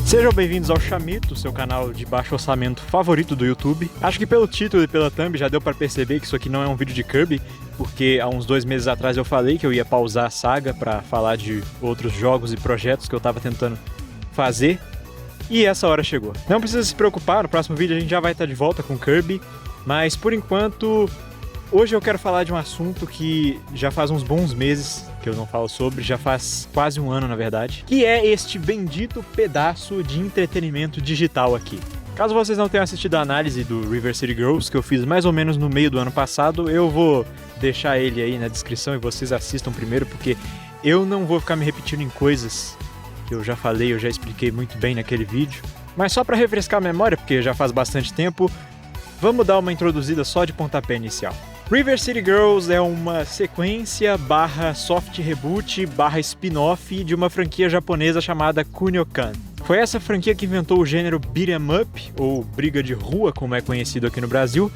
Sejam bem-vindos ao Chamito, seu canal de baixo orçamento favorito do YouTube. Acho que pelo título e pela thumb já deu pra perceber que isso aqui não é um vídeo de Kirby, porque há uns 2 meses atrás eu falei que eu ia pausar a saga pra falar de outros jogos e projetos que eu tava tentando fazer, e essa hora chegou. Não precisa se preocupar, no próximo vídeo a gente já vai estar de volta com Kirby, mas por enquanto, hoje eu quero falar de um assunto que já faz uns bons meses que eu não falo sobre, já faz quase um ano na verdade, que é este bendito pedaço de entretenimento digital aqui. Caso vocês não tenham assistido a análise do River City Girls, que eu fiz mais ou menos no meio do ano passado, eu vou deixar ele aí na descrição e vocês assistam primeiro, porque eu não vou ficar me repetindo em coisas que eu já falei, eu já expliquei muito bem naquele vídeo. Mas só para refrescar a memória, porque já faz bastante tempo, vamos dar uma introduzida só de pontapé inicial. River City Girls é uma sequência barra soft reboot barra spin-off de uma franquia japonesa chamada Kunio-Kan. Foi essa franquia que inventou o gênero beat'em up, ou briga de rua como é conhecido aqui no Brasil,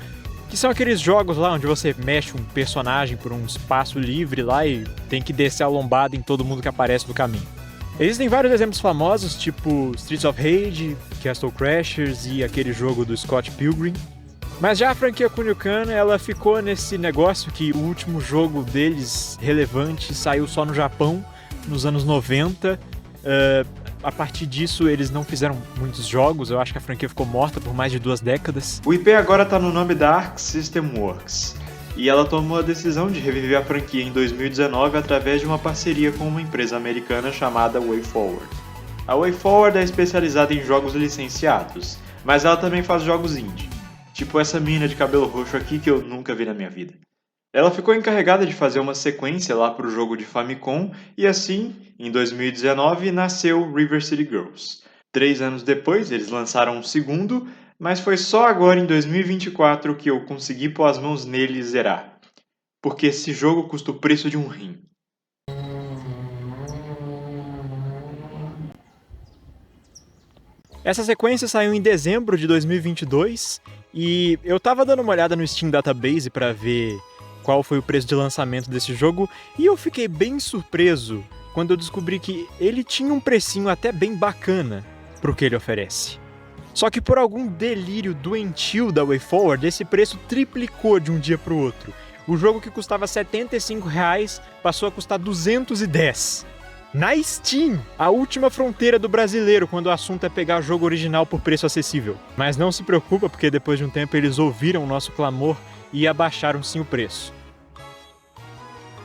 que são aqueles jogos lá onde você mexe um personagem por um espaço livre lá e tem que descer a lombada em todo mundo que aparece no caminho. Existem vários exemplos famosos, tipo Streets of Rage, Castle Crashers e aquele jogo do Scott Pilgrim. Mas já a franquia Kunio-Kan, ela ficou nesse negócio que o último jogo deles relevante saiu só no Japão, nos anos 90. A partir disso, eles não fizeram muitos jogos, eu acho que a franquia ficou morta por mais de 2 décadas. O IP agora está no nome da Arc System Works, e ela tomou a decisão de reviver a franquia em 2019 através de uma parceria com uma empresa americana chamada WayForward. A WayForward é especializada em jogos licenciados, mas ela também faz jogos indie. Tipo essa mina de cabelo roxo aqui que eu nunca vi na minha vida. Ela ficou encarregada de fazer uma sequência lá pro jogo de Famicom e assim, em 2019, nasceu River City Girls. 3 anos depois, eles lançaram um segundo, mas foi só agora em 2024 que eu consegui pôr as mãos nele e zerar. Porque esse jogo custa o preço de um rim. Essa sequência saiu em dezembro de 2022 e eu tava dando uma olhada no Steam Database pra ver qual foi o preço de lançamento desse jogo e eu fiquei bem surpreso quando eu descobri que ele tinha um precinho até bem bacana pro que ele oferece. Só que por algum delírio doentio da WayForward, esse preço triplicou de um dia pro outro. O jogo que custava R$ 75 passou a custar 210. Na Steam, a última fronteira do brasileiro quando o assunto é pegar jogo original por preço acessível. Mas não se preocupa, porque depois de um tempo eles ouviram o nosso clamor e abaixaram sim o preço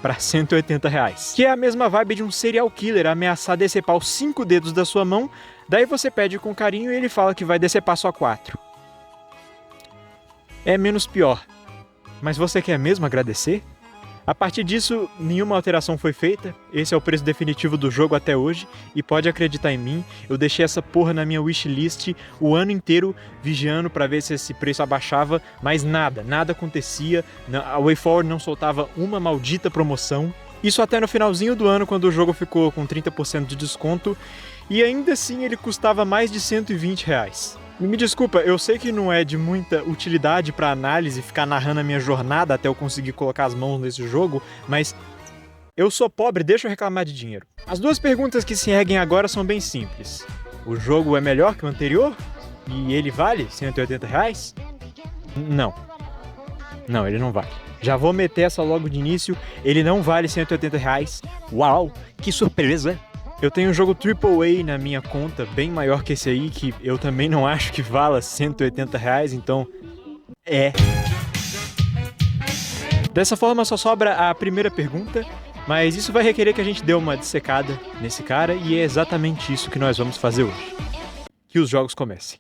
para R$ 180. Que é a mesma vibe de um serial killer ameaçar decepar os 5 dedos da sua mão, daí você pede com carinho e ele fala que vai decepar só 4. É menos pior. Mas você quer mesmo agradecer? A partir disso, nenhuma alteração foi feita, esse é o preço definitivo do jogo até hoje, e pode acreditar em mim, eu deixei essa porra na minha wishlist o ano inteiro, vigiando pra ver se esse preço abaixava, mas nada acontecia, a WayForward não soltava uma maldita promoção, isso até no finalzinho do ano, quando o jogo ficou com 30% de desconto, e ainda assim ele custava mais de R$ 120. Me desculpa, eu sei que não é de muita utilidade para análise ficar narrando a minha jornada até eu conseguir colocar as mãos nesse jogo, mas eu sou pobre, deixa eu reclamar de dinheiro. As 2 perguntas que se seguem agora são bem simples. O jogo é melhor que o anterior? E ele vale R$ 180? Não. Não, ele não vale. Já vou meter essa logo de início, ele não vale R$ 180. Uau, que surpresa! Eu tenho um jogo AAA na minha conta, bem maior que esse aí, que eu também não acho que vala R$ 180, então é. Dessa forma só sobra a primeira pergunta, mas isso vai requerer que a gente dê uma dissecada nesse cara, e é exatamente isso que nós vamos fazer hoje. Que os jogos comecem.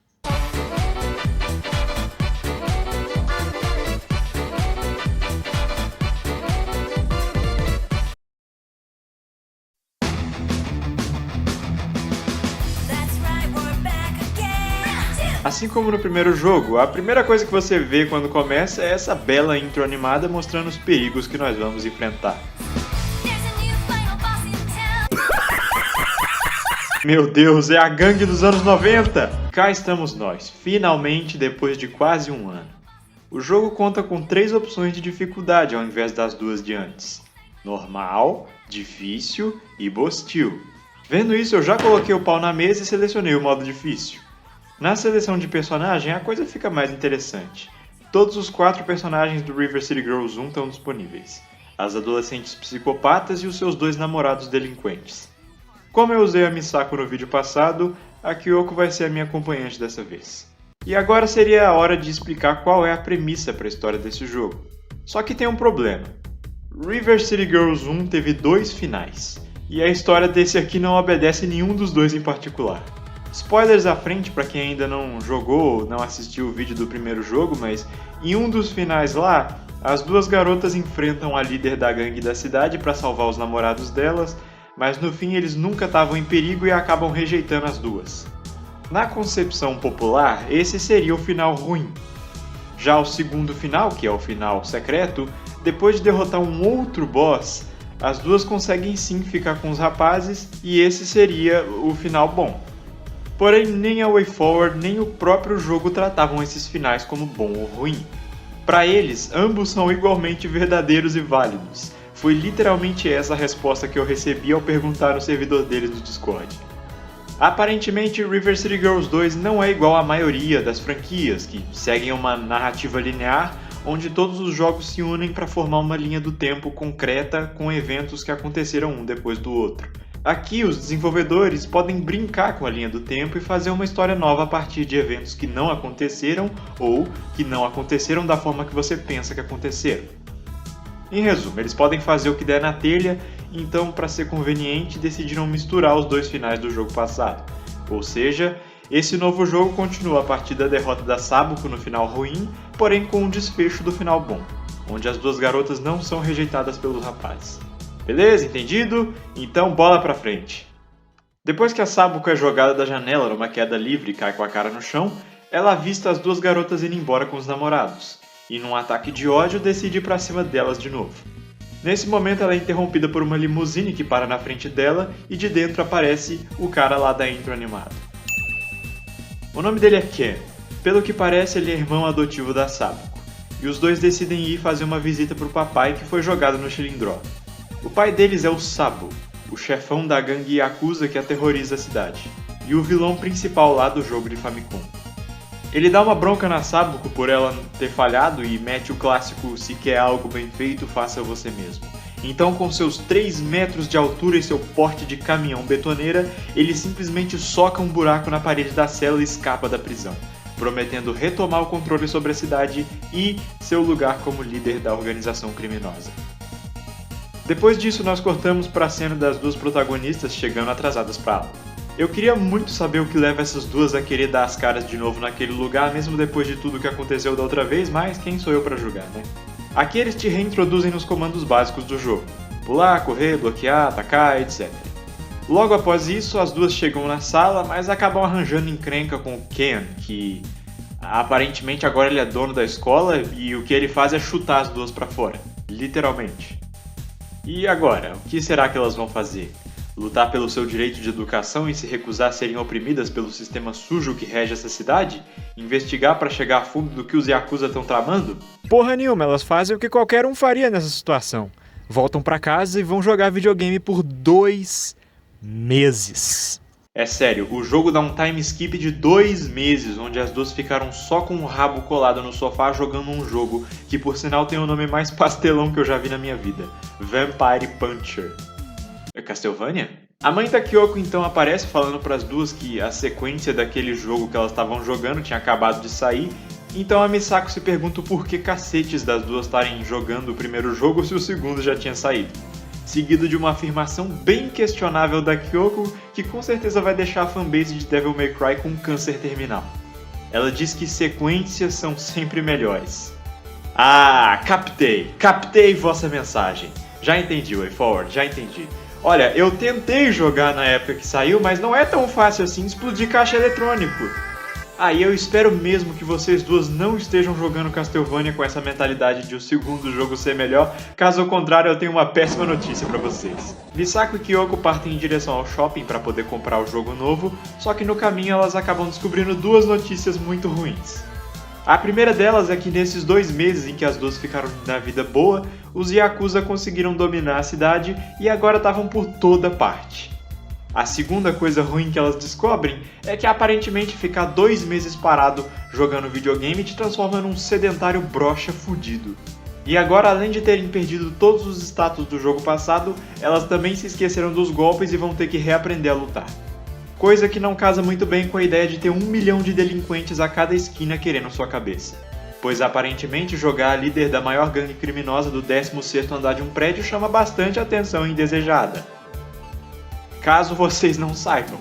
Assim como no primeiro jogo, a primeira coisa que você vê quando começa é essa bela intro animada mostrando os perigos que nós vamos enfrentar. Meu Deus, é a gangue dos anos 90! Cá estamos nós, finalmente depois de quase um ano. O jogo conta com 3 opções de dificuldade ao invés das 2 de antes: normal, difícil e hostil. Vendo isso, eu já coloquei o pau na mesa e selecionei o modo difícil. Na seleção de personagem, a coisa fica mais interessante. Todos os 4 personagens do River City Girls 1 estão disponíveis. As adolescentes psicopatas e os seus 2 namorados delinquentes. Como eu usei a Misako no vídeo passado, a Kyoko vai ser a minha acompanhante dessa vez. E agora seria a hora de explicar qual é a premissa para a história desse jogo. Só que tem um problema. River City Girls 1 teve 2 finais, e a história desse aqui não obedece nenhum dos 2 em particular. Spoilers à frente para quem ainda não jogou ou não assistiu o vídeo do primeiro jogo, mas em um dos finais lá, as 2 garotas enfrentam a líder da gangue da cidade para salvar os namorados delas, mas no fim eles nunca estavam em perigo e acabam rejeitando as 2. Na concepção popular, esse seria o final ruim. Já o segundo final, que é o final secreto, depois de derrotar um outro boss, as 2 conseguem sim ficar com os rapazes e esse seria o final bom. Porém, nem a WayForward nem o próprio jogo tratavam esses finais como bom ou ruim. Para eles, ambos são igualmente verdadeiros e válidos. Foi literalmente essa a resposta que eu recebi ao perguntar no servidor deles do Discord. Aparentemente, River City Girls 2 não é igual à maioria das franquias, que seguem uma narrativa linear, onde todos os jogos se unem para formar uma linha do tempo concreta com eventos que aconteceram um depois do outro. Aqui, os desenvolvedores podem brincar com a linha do tempo e fazer uma história nova a partir de eventos que não aconteceram ou que não aconteceram da forma que você pensa que aconteceram. Em resumo, eles podem fazer o que der na telha, então, para ser conveniente, decidiram misturar os 2 finais do jogo passado. Ou seja, esse novo jogo continua a partir da derrota da Sabuko no final ruim, porém com um desfecho do final bom, onde as 2 garotas não são rejeitadas pelos rapazes. Beleza? Entendido? Então bola pra frente. Depois que a Sabuko é jogada da janela numa queda livre e cai com a cara no chão, ela avista as 2 garotas indo embora com os namorados, e num ataque de ódio decide ir pra cima delas de novo. Nesse momento ela é interrompida por uma limusine que para na frente dela e de dentro aparece o cara lá da intro animado. O nome dele é Ken. Pelo que parece, ele é irmão adotivo da Sabuko, e os 2 decidem ir fazer uma visita pro papai que foi jogado no Chilindró. O pai deles é o Sabo, o chefão da gangue Yakuza que aterroriza a cidade, e o vilão principal lá do jogo de Famicom. Ele dá uma bronca na Sabuko por ela ter falhado e mete o clássico "se quer algo bem feito, faça você mesmo". Então, com seus 3 metros de altura e seu porte de caminhão betoneira, ele simplesmente soca um buraco na parede da cela e escapa da prisão, prometendo retomar o controle sobre a cidade e seu lugar como líder da organização criminosa. Depois disso, nós cortamos para a cena das 2 protagonistas chegando atrasadas para aula. Eu queria muito saber o que leva essas 2 a querer dar as caras de novo naquele lugar, mesmo depois de tudo que aconteceu da outra vez, mas quem sou eu para julgar, né? Aqui eles te reintroduzem nos comandos básicos do jogo: pular, correr, bloquear, atacar, etc. Logo após isso, as 2 chegam na sala, mas acabam arranjando encrenca com o Ken, que aparentemente agora ele é dono da escola e o que ele faz é chutar as 2 para fora, literalmente. E agora, o que será que elas vão fazer? Lutar pelo seu direito de educação e se recusar a serem oprimidas pelo sistema sujo que rege essa cidade? Investigar para chegar a fundo do que os Yakuza estão tramando? Porra nenhuma, elas fazem o que qualquer um faria nessa situação. Voltam pra casa e vão jogar videogame por 2 meses. É sério, o jogo dá um time skip de 2 meses, onde as 2 ficaram só com o rabo colado no sofá jogando um jogo, que por sinal tem o nome mais pastelão que eu já vi na minha vida: Vampire Puncher. É Castlevania? A mãe da Kyoko então aparece falando para as 2 que a sequência daquele jogo que elas estavam jogando tinha acabado de sair, então a Misako se pergunta o porquê cacetes das 2 estarem jogando o primeiro jogo se o segundo já tinha saído. Seguido de uma afirmação bem questionável da Kyoko, que com certeza vai deixar a fanbase de Devil May Cry com câncer terminal. Ela diz que sequências são sempre melhores. Ah, captei vossa mensagem. Já entendi, WayForward, já entendi. Olha, eu tentei jogar na época que saiu, mas não é tão fácil assim explodir caixa eletrônico. E eu espero mesmo que vocês 2 não estejam jogando Castlevania com essa mentalidade de o segundo jogo ser melhor, caso contrário eu tenho uma péssima notícia pra vocês. Misako e Kyoko partem em direção ao shopping para poder comprar o jogo novo, só que no caminho elas acabam descobrindo 2 notícias muito ruins. A primeira delas é que nesses 2 meses em que as 2 ficaram na vida boa, os Yakuza conseguiram dominar a cidade e agora estavam por toda parte. A segunda coisa ruim que elas descobrem é que aparentemente ficar 2 meses parado jogando videogame te transforma num sedentário broxa fudido. E agora, além de terem perdido todos os status do jogo passado, elas também se esqueceram dos golpes e vão ter que reaprender a lutar. Coisa que não casa muito bem com a ideia de ter 1 milhão de delinquentes a cada esquina querendo sua cabeça. Pois aparentemente jogar a líder da maior gangue criminosa do 16º andar de um prédio chama bastante atenção indesejada. Caso vocês não saibam.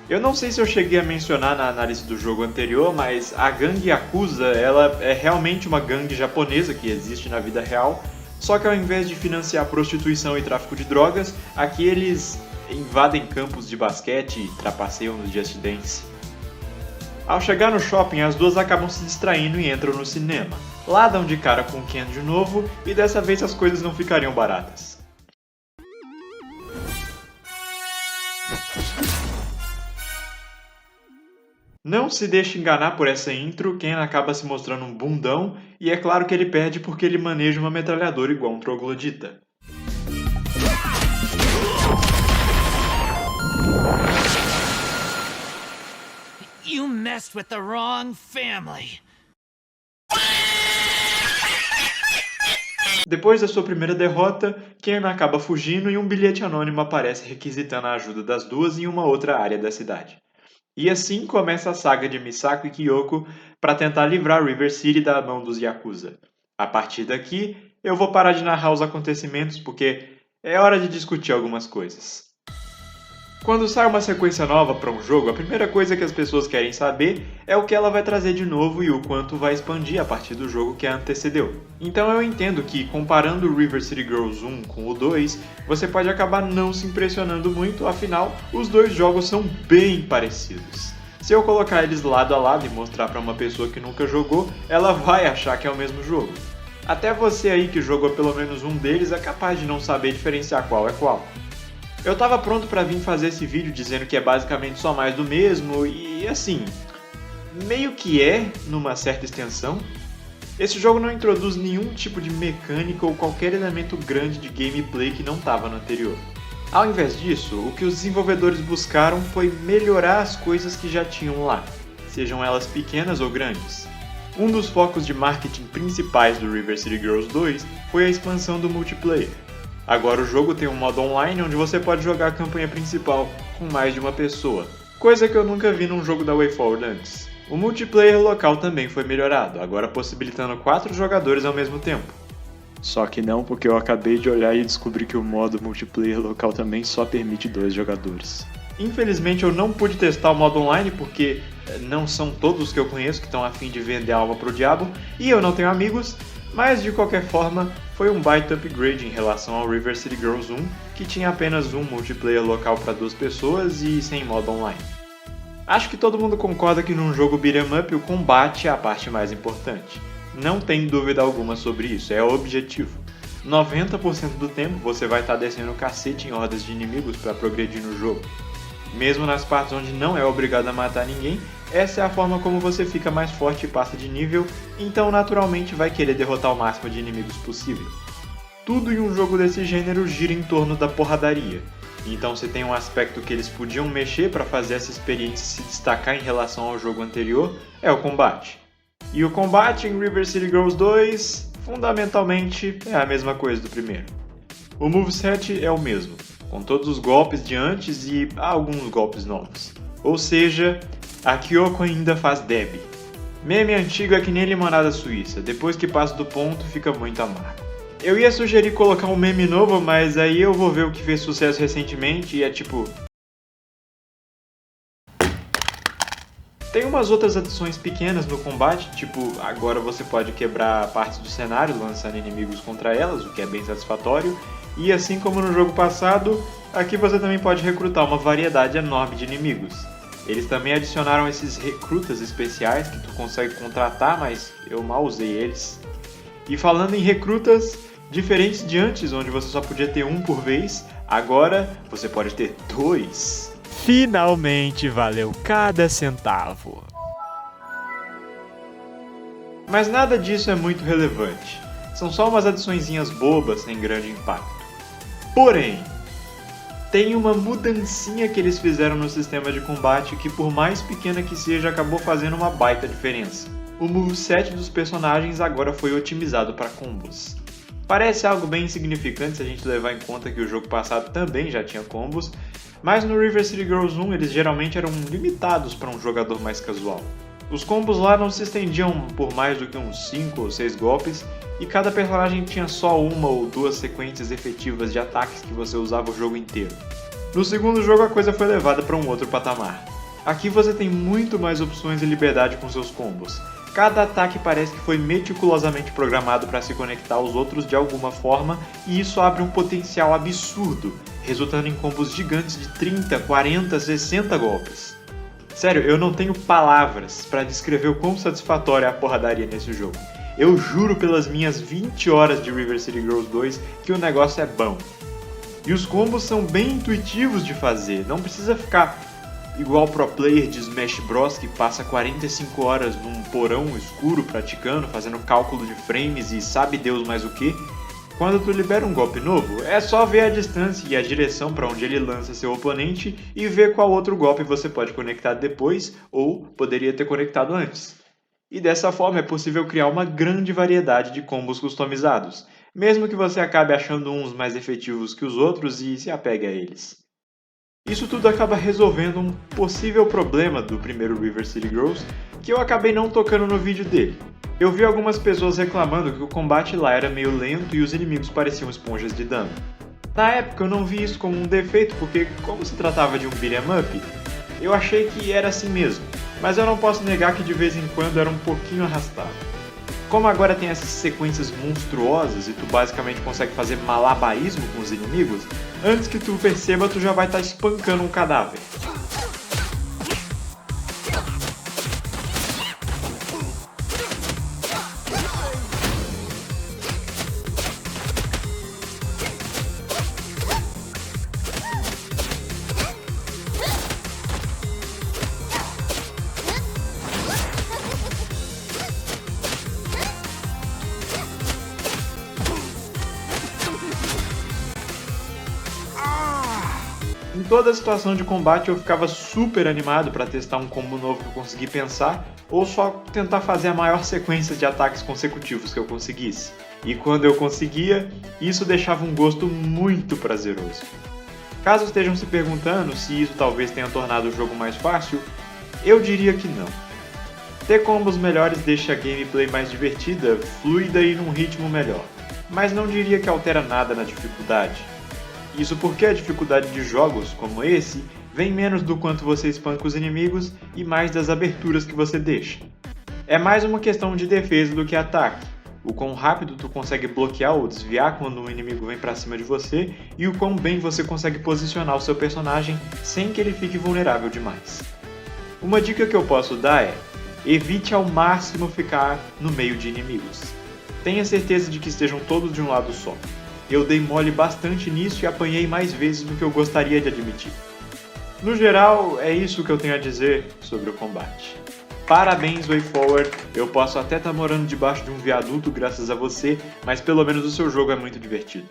Eu não sei se eu cheguei a mencionar na análise do jogo anterior, mas a gangue Yakuza ela é realmente uma gangue japonesa que existe na vida real, só que ao invés de financiar prostituição e tráfico de drogas, aqui eles invadem campos de basquete e trapaceiam no Just Dance. Ao chegar no shopping, as duas acabam se distraindo e entram no cinema. Lá dão de cara com Ken de novo e dessa vez as coisas não ficariam baratas. Não se deixe enganar por essa intro, Ken acaba se mostrando um bundão, e é claro que ele perde porque ele maneja uma metralhadora igual um troglodita. You messed with the wrong family. Depois da sua primeira derrota, Ken acaba fugindo e um bilhete anônimo aparece requisitando a ajuda das duas em uma outra área da cidade. E assim começa a saga de Misako e Kyoko para tentar livrar River City da mão dos Yakuza. A partir daqui, eu vou parar de narrar os acontecimentos porque é hora de discutir algumas coisas. Quando sai uma sequência nova para um jogo, a primeira coisa que as pessoas querem saber é o que ela vai trazer de novo e o quanto vai expandir a partir do jogo que a antecedeu. Então eu entendo que, comparando o River City Girls 1 com o 2, você pode acabar não se impressionando muito, afinal, os dois jogos são bem parecidos. Se eu colocar eles lado a lado e mostrar para uma pessoa que nunca jogou, ela vai achar que é o mesmo jogo. Até você aí que jogou pelo menos um deles é capaz de não saber diferenciar qual é qual. Eu tava pronto pra vir fazer esse vídeo dizendo que é basicamente só mais do mesmo e assim, meio que é numa certa extensão. Esse jogo não introduz nenhum tipo de mecânica ou qualquer elemento grande de gameplay que não estava no anterior. Ao invés disso, o que os desenvolvedores buscaram foi melhorar as coisas que já tinham lá, sejam elas pequenas ou grandes. Um dos focos de marketing principais do River City Girls 2 foi a expansão do multiplayer. Agora o jogo tem um modo online onde você pode jogar a campanha principal com mais de uma pessoa, coisa que eu nunca vi num jogo da WayForward antes. O multiplayer local também foi melhorado, agora possibilitando 4 jogadores ao mesmo tempo. Só que não, porque eu acabei de olhar e descobri que o modo multiplayer local também só permite 2 jogadores. Infelizmente eu não pude testar o modo online porque não são todos que eu conheço que estão a fim de vender a alma pro diabo e eu não tenho amigos, mas de qualquer forma foi um baita upgrade em relação ao River City Girls 1, que tinha apenas um multiplayer local para 2 pessoas e sem modo online. Acho que todo mundo concorda que num jogo beat'em up o combate é a parte mais importante. Não tem dúvida alguma sobre isso, é o objetivo. 90% do tempo você vai estar descendo o cacete em hordas de inimigos para progredir no jogo. Mesmo nas partes onde não é obrigado a matar ninguém, essa é a forma como você fica mais forte e passa de nível, então naturalmente vai querer derrotar o máximo de inimigos possível. Tudo em um jogo desse gênero gira em torno da porradaria, então se tem um aspecto que eles podiam mexer para fazer essa experiência se destacar em relação ao jogo anterior, é o combate. E o combate em River City Girls 2, fundamentalmente, é a mesma coisa do primeiro. O moveset é o mesmo, com todos os golpes de antes e alguns golpes novos. Ou seja, a Kyoko ainda faz deb. Meme antigo é que nem limonada suíça, depois que passa do ponto fica muito amargo. Eu ia sugerir colocar um meme novo, mas aí eu vou ver o que fez sucesso recentemente e é tipo... Tem umas outras adições pequenas no combate, tipo, agora você pode quebrar partes do cenário lançando inimigos contra elas, o que é bem satisfatório. E assim como no jogo passado, aqui você também pode recrutar uma variedade enorme de inimigos. Eles também adicionaram esses recrutas especiais que tu consegue contratar, mas eu mal usei eles. E falando em recrutas, diferentes de antes, onde você só podia ter um por vez, agora você pode ter 2. Finalmente valeu cada centavo. Mas nada disso é muito relevante. São só umas adiçõezinhas bobas sem grande impacto. Porém, tem uma mudancinha que eles fizeram no sistema de combate que, por mais pequena que seja, acabou fazendo uma baita diferença. O moveset dos personagens agora foi otimizado para combos. Parece algo bem insignificante se a gente levar em conta que o jogo passado também já tinha combos, mas no River City Girls 1 eles geralmente eram limitados para um jogador mais casual. Os combos lá não se estendiam por mais do que uns 5 ou 6 golpes, e cada personagem tinha só uma ou duas sequências efetivas de ataques que você usava o jogo inteiro. No segundo jogo a coisa foi levada para um outro patamar. Aqui você tem muito mais opções e liberdade com seus combos. Cada ataque parece que foi meticulosamente programado para se conectar aos outros de alguma forma, e isso abre um potencial absurdo, resultando em combos gigantes de 30, 40, 60 golpes. Sério, eu não tenho palavras para descrever o quão satisfatória é a porradaria nesse jogo. Eu juro pelas minhas 20 horas de River City Girls 2 que o negócio é bom. E os combos são bem intuitivos de fazer, não precisa ficar igual pro player de Smash Bros que passa 45 horas num porão escuro praticando, fazendo cálculo de frames e sabe Deus mais o que. Quando tu libera um golpe novo, é só ver a distância e a direção para onde ele lança seu oponente e ver qual outro golpe você pode conectar depois ou poderia ter conectado antes. E dessa forma é possível criar uma grande variedade de combos customizados, mesmo que você acabe achando uns mais efetivos que os outros e se apegue a eles. Isso tudo acaba resolvendo um possível problema do primeiro River City Girls, que eu acabei não tocando no vídeo dele. Eu vi algumas pessoas reclamando que o combate lá era meio lento e os inimigos pareciam esponjas de dano. Na época eu não vi isso como um defeito porque, como se tratava de um beat'em up, eu achei que era assim mesmo, mas eu não posso negar que de vez em quando era um pouquinho arrastado. Como agora tem essas sequências monstruosas e tu basicamente consegue fazer malabarismo com os inimigos, antes que tu perceba tu já vai estar espancando um cadáver. Em toda a situação de combate eu ficava super animado para testar um combo novo que eu consegui pensar, ou só tentar fazer a maior sequência de ataques consecutivos que eu conseguisse. E quando eu conseguia, isso deixava um gosto muito prazeroso. Caso estejam se perguntando se isso talvez tenha tornado o jogo mais fácil, eu diria que não. Ter combos melhores deixa a gameplay mais divertida, fluida e num ritmo melhor, mas não diria que altera nada na dificuldade. Isso porque a dificuldade de jogos como esse vem menos do quanto você espanca os inimigos e mais das aberturas que você deixa. É mais uma questão de defesa do que ataque, o quão rápido tu consegue bloquear ou desviar quando um inimigo vem pra cima de você e o quão bem você consegue posicionar o seu personagem sem que ele fique vulnerável demais. Uma dica que eu posso dar é: evite ao máximo ficar no meio de inimigos. Tenha certeza de que estejam todos de um lado só. Eu dei mole bastante nisso e apanhei mais vezes do que eu gostaria de admitir. No geral, é isso que eu tenho a dizer sobre o combate. Parabéns, WayForward, eu posso até estar morando debaixo de um viaduto graças a você, mas pelo menos o seu jogo é muito divertido.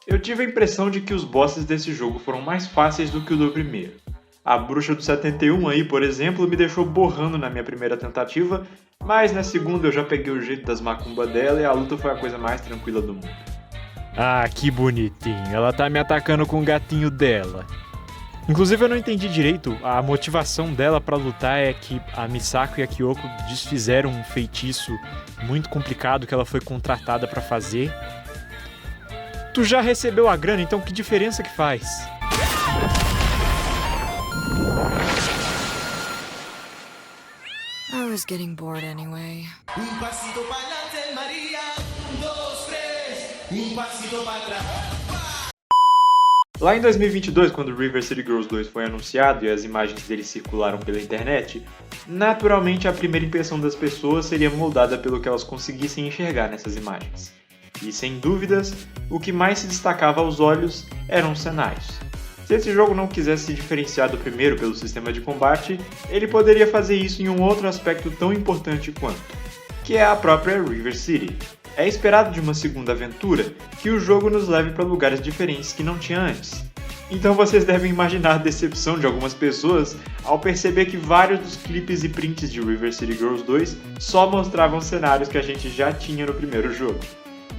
Eu tive a impressão de que os bosses desse jogo foram mais fáceis do que o do primeiro. A bruxa do 71 aí, por exemplo, me deixou borrando na minha primeira tentativa, mas na segunda eu já peguei o jeito das macumbas dela e a luta foi a coisa mais tranquila do mundo. Ah, que bonitinho. Ela tá me atacando com o gatinho dela. Inclusive eu não entendi direito, a motivação dela pra lutar é que a Misako e a Kyoko desfizeram um feitiço muito complicado que ela foi contratada pra fazer. Tu já recebeu a grana, então que diferença que faz? I was getting bored anyway. Pasito pa'lante, María. 2, 3. Pasito para atrás. Lá em 2022, quando River City Girls 2 foi anunciado e as imagens dele circularam pela internet, naturalmente a primeira impressão das pessoas seria moldada pelo que elas conseguissem enxergar nessas imagens. E sem dúvidas, o que mais se destacava aos olhos eram os cenários. Se esse jogo não quisesse se diferenciar do primeiro pelo sistema de combate, ele poderia fazer isso em um outro aspecto tão importante quanto, que é a própria River City. É esperado de uma segunda aventura que o jogo nos leve para lugares diferentes que não tinha antes. Então vocês devem imaginar a decepção de algumas pessoas ao perceber que vários dos clipes e prints de River City Girls 2 só mostravam cenários que a gente já tinha no primeiro jogo.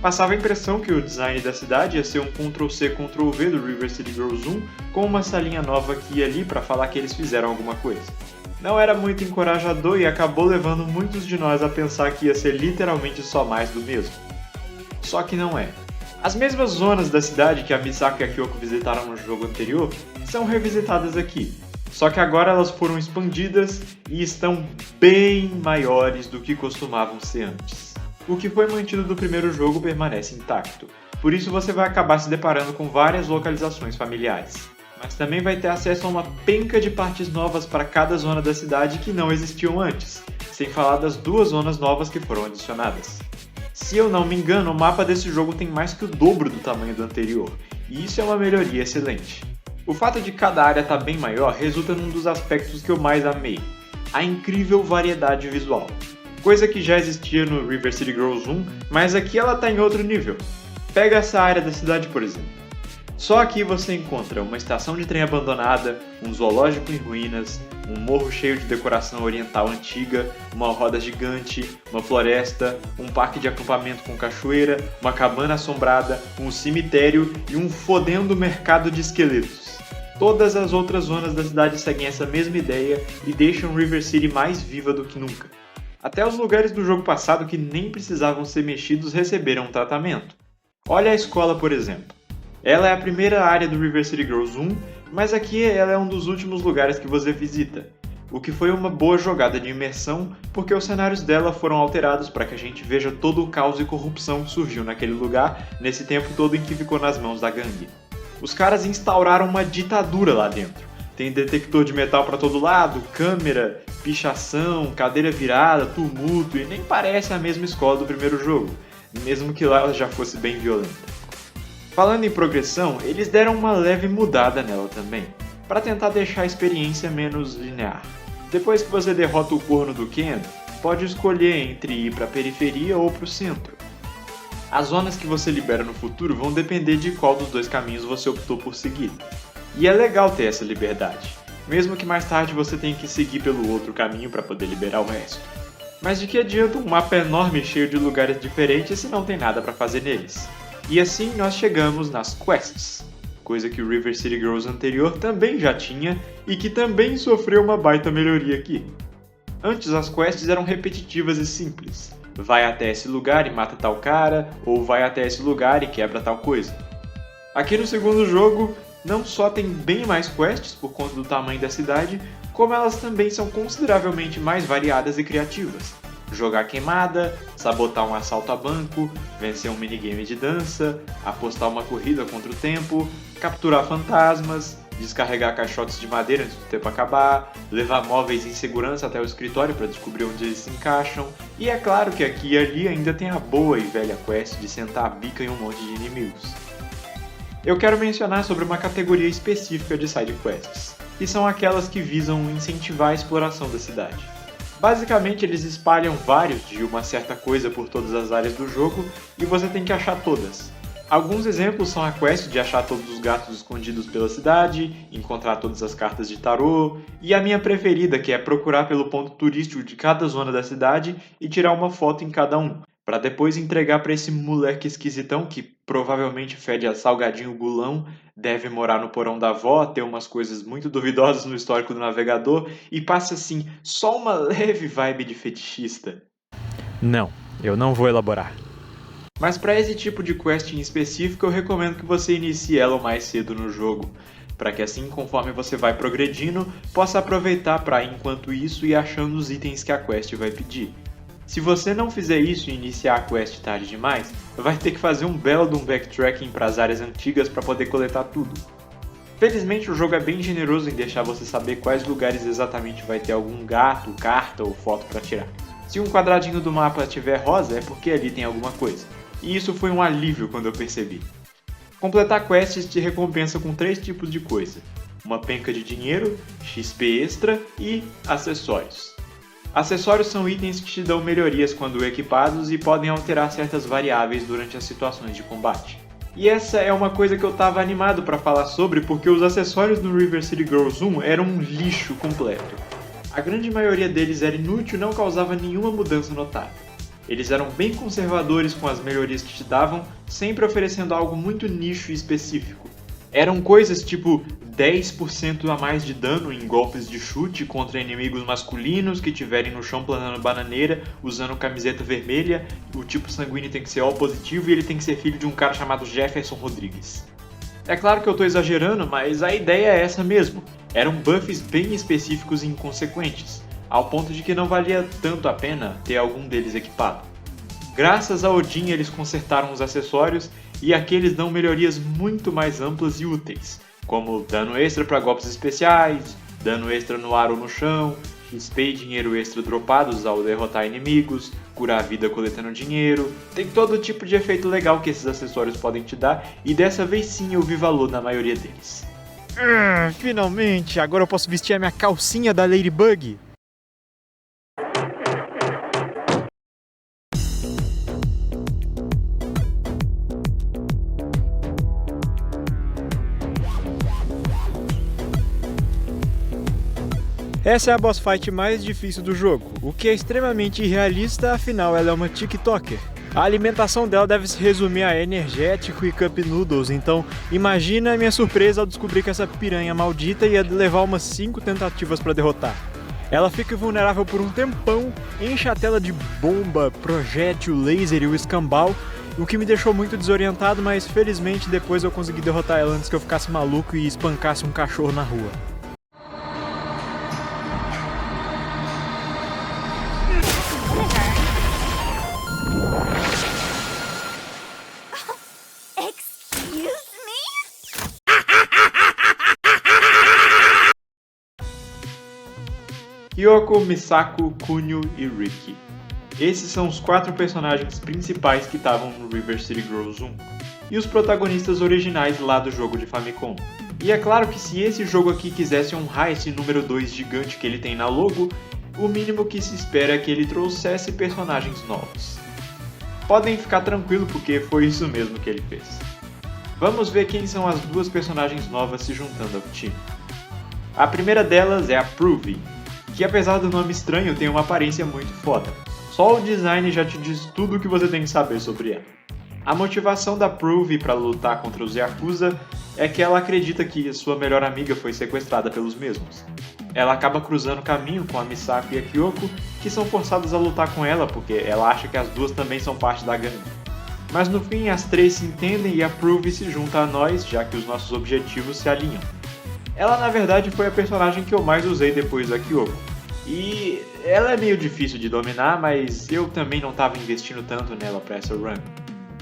Passava a impressão que o design da cidade ia ser um Ctrl+C, Ctrl+V do River City Girls 1 com uma salinha nova aqui e ali para falar que eles fizeram alguma coisa. Não era muito encorajador e acabou levando muitos de nós a pensar que ia ser literalmente só mais do mesmo. Só que não é. As mesmas zonas da cidade que a Misako e a Kyoko visitaram no jogo anterior são revisitadas aqui, só que agora elas foram expandidas e estão bem maiores do que costumavam ser antes. O que foi mantido do primeiro jogo permanece intacto, por isso você vai acabar se deparando com várias localizações familiares. Mas também vai ter acesso a uma penca de partes novas para cada zona da cidade que não existiam antes, sem falar das 2 zonas novas que foram adicionadas. Se eu não me engano, o mapa desse jogo tem mais que o dobro do tamanho do anterior, e isso é uma melhoria excelente. O fato de cada área estar bem maior resulta num dos aspectos que eu mais amei, a incrível variedade visual. Coisa que já existia no River City Girls 1, mas aqui ela está em outro nível. Pega essa área da cidade, por exemplo. Só aqui você encontra uma estação de trem abandonada, um zoológico em ruínas, um morro cheio de decoração oriental antiga, uma roda gigante, uma floresta, um parque de acampamento com cachoeira, uma cabana assombrada, um cemitério e um fodendo mercado de esqueletos. Todas as outras zonas da cidade seguem essa mesma ideia e deixam River City mais viva do que nunca. Até os lugares do jogo passado que nem precisavam ser mexidos receberam um tratamento. Olha a escola, por exemplo. Ela é a primeira área do River City Girls 1, mas aqui ela é um dos últimos lugares que você visita, o que foi uma boa jogada de imersão, porque os cenários dela foram alterados para que a gente veja todo o caos e corrupção que surgiu naquele lugar nesse tempo todo em que ficou nas mãos da gangue. Os caras instauraram uma ditadura lá dentro. Tem detector de metal para todo lado, câmera, pichação, cadeira virada, tumulto, e nem parece a mesma escola do primeiro jogo, mesmo que lá ela já fosse bem violenta. Falando em progressão, eles deram uma leve mudada nela também, para tentar deixar a experiência menos linear. Depois que você derrota o corno do Ken, pode escolher entre ir para a periferia ou para o centro. As zonas que você libera no futuro vão depender de qual dos 2 caminhos você optou por seguir. E é legal ter essa liberdade, mesmo que mais tarde você tenha que seguir pelo outro caminho para poder liberar o resto. Mas de que adianta um mapa enorme cheio de lugares diferentes se não tem nada para fazer neles? E assim nós chegamos nas quests, coisa que o River City Girls anterior também já tinha e que também sofreu uma baita melhoria aqui. Antes as quests eram repetitivas e simples. Vai até esse lugar e mata tal cara, ou vai até esse lugar e quebra tal coisa. Aqui no segundo jogo, não só tem bem mais quests por conta do tamanho da cidade, como elas também são consideravelmente mais variadas e criativas. Jogar queimada, sabotar um assalto a banco, vencer um minigame de dança, apostar uma corrida contra o tempo, capturar fantasmas, descarregar caixotes de madeira antes do tempo acabar, levar móveis em segurança até o escritório para descobrir onde eles se encaixam, e é claro que aqui e ali ainda tem a boa e velha quest de sentar a bica em um monte de inimigos. Eu quero mencionar sobre uma categoria específica de side quests, que são aquelas que visam incentivar a exploração da cidade. Basicamente, eles espalham vários de uma certa coisa por todas as áreas do jogo e você tem que achar todas. Alguns exemplos são a quest de achar todos os gatos escondidos pela cidade, encontrar todas as cartas de tarô, e a minha preferida, que é procurar pelo ponto turístico de cada zona da cidade e tirar uma foto em cada um, para depois entregar para esse moleque esquisitão que provavelmente fede a salgadinho gulão, deve morar no porão da avó, ter umas coisas muito duvidosas no histórico do navegador e passa assim só uma leve vibe de fetichista. Não, eu não vou elaborar. Mas para esse tipo de quest em específico eu recomendo que você inicie ela o mais cedo no jogo, para que assim, conforme você vai progredindo, possa aproveitar para enquanto isso ir achando os itens que a quest vai pedir. Se você não fizer isso e iniciar a quest tarde demais, vai ter que fazer um belo de um backtracking para as áreas antigas para poder coletar tudo. Felizmente o jogo é bem generoso em deixar você saber quais lugares exatamente vai ter algum gato, carta ou foto para tirar. Se um quadradinho do mapa tiver rosa é porque ali tem alguma coisa. E isso foi um alívio quando eu percebi. Completar quests te recompensa com 3 tipos de coisa: uma penca de dinheiro, XP extra e acessórios. Acessórios são itens que te dão melhorias quando equipados e podem alterar certas variáveis durante as situações de combate. E essa é uma coisa que eu tava animado para falar sobre porque os acessórios no River City Girls 1 eram um lixo completo. A grande maioria deles era inútil e não causava nenhuma mudança notável. Eles eram bem conservadores com as melhorias que te davam, sempre oferecendo algo muito nicho e específico. Eram coisas tipo 10% a mais de dano em golpes de chute contra inimigos masculinos que estiverem no chão planando bananeira, usando camiseta vermelha, o tipo sanguíneo tem que ser O positivo e ele tem que ser filho de um cara chamado Jefferson Rodrigues. É claro que eu tô exagerando, mas a ideia é essa mesmo. Eram buffs bem específicos e inconsequentes, ao ponto de que não valia tanto a pena ter algum deles equipado. Graças a Odin eles consertaram os acessórios e aqueles dão melhorias muito mais amplas e úteis, como dano extra para golpes especiais, dano extra no ar ou no chão, XP e dinheiro extra dropados ao derrotar inimigos, curar a vida coletando dinheiro, tem todo tipo de efeito legal que esses acessórios podem te dar e dessa vez sim eu vi valor na maioria deles. Finalmente, agora eu posso vestir a minha calcinha da Ladybug. Essa é a boss fight mais difícil do jogo, o que é extremamente irrealista, afinal ela é uma TikToker. A alimentação dela deve se resumir a energético e cup noodles, então imagina a minha surpresa ao descobrir que essa piranha maldita ia levar umas 5 tentativas para derrotar. Ela fica vulnerável por um tempão, enche a tela de bomba, projétil, laser e o escambau, o que me deixou muito desorientado, mas felizmente depois eu consegui derrotar ela antes que eu ficasse maluco e espancasse um cachorro na rua. Kyoko, Misako, Kunio e Riki. Esses são os 4 personagens principais que estavam no River City Girls 1 e os protagonistas originais lá do jogo de Famicom. E é claro que se esse jogo aqui quisesse honrar esse número 2 gigante que ele tem na logo, o mínimo que se espera é que ele trouxesse personagens novos. Podem ficar tranquilo porque foi isso mesmo que ele fez. Vamos ver quem são as 2 personagens novas se juntando ao time. A primeira delas é a Pruvi, que apesar do nome estranho tem uma aparência muito foda. Só o design já te diz tudo o que você tem que saber sobre ela. A motivação da Pruvi para lutar contra os Yakuza é que ela acredita que sua melhor amiga foi sequestrada pelos mesmos. Ela acaba cruzando caminho com a Misako e a Kyoko, que são forçadas a lutar com ela porque ela acha que as duas também são parte da gangue. Mas no fim as 3 se entendem e a Pruvi se junta a nós, já que os nossos objetivos se alinham. Ela na verdade foi a personagem que eu mais usei depois da Kyoko. E ela é meio difícil de dominar, mas eu também não estava investindo tanto nela para essa run.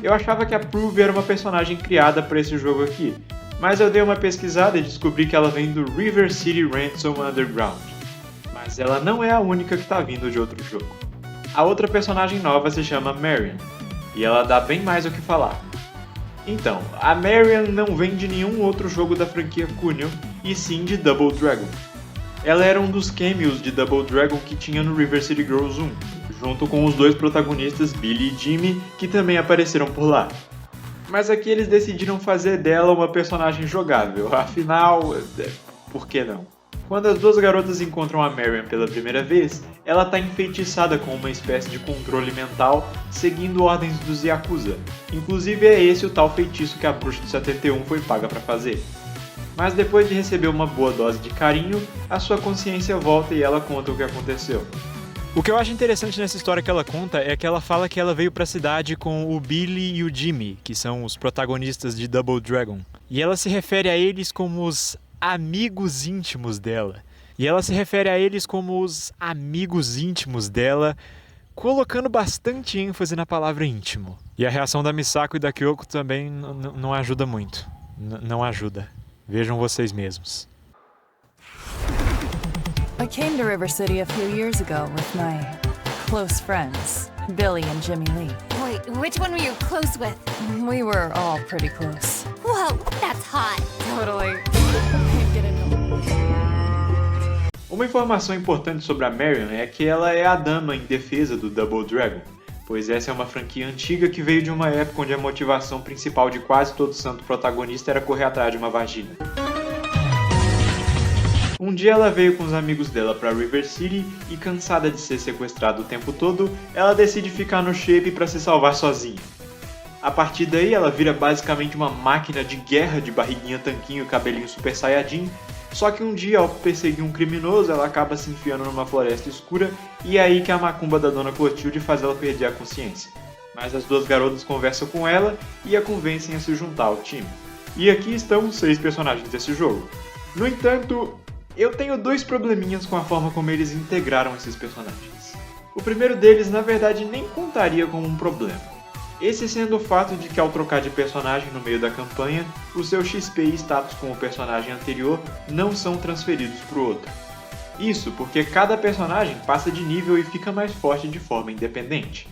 Eu achava que a Pruvi era uma personagem criada para esse jogo aqui, mas eu dei uma pesquisada e descobri que ela vem do River City Ransom Underground. Mas ela não é a única que está vindo de outro jogo. A outra personagem nova se chama Marion, e ela dá bem mais o que falar. Então, a Marion não vem de nenhum outro jogo da franquia Kunio, e sim de Double Dragon. Ela era um dos cameos de Double Dragon que tinha no River City Girls 1, junto com os 2 protagonistas Billy e Jimmy, que também apareceram por lá. Mas aqui eles decidiram fazer dela uma personagem jogável, afinal, por que não? Quando as 2 garotas encontram a Marion pela primeira vez, ela está enfeitiçada com uma espécie de controle mental, seguindo ordens dos Yakuza. Inclusive é esse o tal feitiço que a Bruxa de 71 foi paga para fazer. Mas depois de receber uma boa dose de carinho, a sua consciência volta e ela conta o que aconteceu. O que eu acho interessante nessa história que ela conta é que ela fala que ela veio pra cidade com o Billy e o Jimmy, que são os protagonistas de Double Dragon. E ela se refere a eles como os amigos íntimos dela. Colocando bastante ênfase na palavra íntimo. E a reação da Misako e da Kyoko também não ajuda muito. Não ajuda. Vejam vocês mesmos. I came to River City a few years ago with my close friends, Billy and Jimmy Lee. Wait, which one were you close with? We were all pretty close. Whoa, that's hot. Totally. Uma informação importante sobre a Marion é que ela é a dama em defesa do Double Dragon, pois essa é uma franquia antiga que veio de uma época onde a motivação principal de quase todo santo protagonista era correr atrás de uma vagina. Um dia ela veio com os amigos dela para River City e, cansada de ser sequestrada o tempo todo, ela decide ficar no Shape para se salvar sozinha. A partir daí ela vira basicamente uma máquina de guerra de barriguinha tanquinho e cabelinho super saiyajin, só que um dia, ao perseguir um criminoso, ela acaba se enfiando numa floresta escura e é aí que a macumba da Dona Clotilde faz ela perder a consciência. Mas as duas garotas conversam com ela e a convencem a se juntar ao time. E aqui estão os 6 personagens desse jogo. No entanto, eu tenho 2 probleminhas com a forma como eles integraram esses personagens. O primeiro deles, na verdade, nem contaria como um problema. Esse sendo o fato de que ao trocar de personagem no meio da campanha, o seu XP e status com o personagem anterior não são transferidos para o outro. Isso porque cada personagem passa de nível e fica mais forte de forma independente.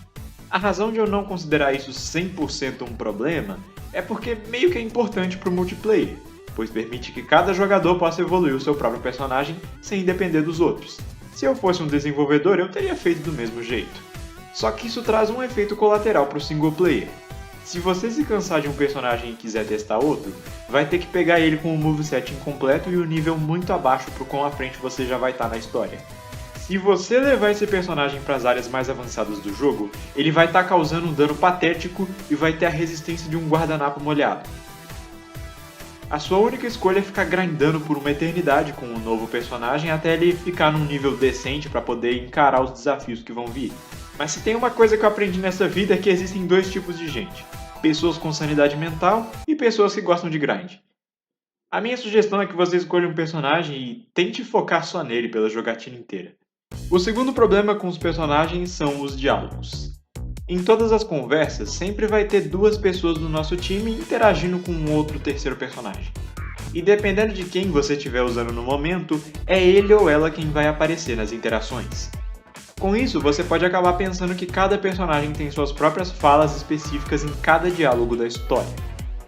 A razão de eu não considerar isso 100% um problema é porque meio que é importante para o multiplayer, pois permite que cada jogador possa evoluir o seu próprio personagem sem depender dos outros. Se eu fosse um desenvolvedor, eu teria feito do mesmo jeito. Só que isso traz um efeito colateral para o single player. Se você se cansar de um personagem e quiser testar outro, vai ter que pegar ele com o moveset incompleto e o nível muito abaixo pro quão à frente você já vai estar na história. Se você levar esse personagem para as áreas mais avançadas do jogo, ele vai estar causando um dano patético e vai ter a resistência de um guardanapo molhado. A sua única escolha é ficar grindando por uma eternidade com um novo personagem até ele ficar num nível decente para poder encarar os desafios que vão vir. Mas se tem uma coisa que eu aprendi nessa vida é que existem 2 tipos de gente. Pessoas com sanidade mental e pessoas que gostam de grind. A minha sugestão é que você escolha um personagem e tente focar só nele pela jogatina inteira. O segundo problema com os personagens são os diálogos. Em todas as conversas, sempre vai ter 2 pessoas do nosso time interagindo com um outro terceiro personagem. E dependendo de quem você estiver usando no momento, é ele ou ela quem vai aparecer nas interações. Com isso, você pode acabar pensando que cada personagem tem suas próprias falas específicas em cada diálogo da história.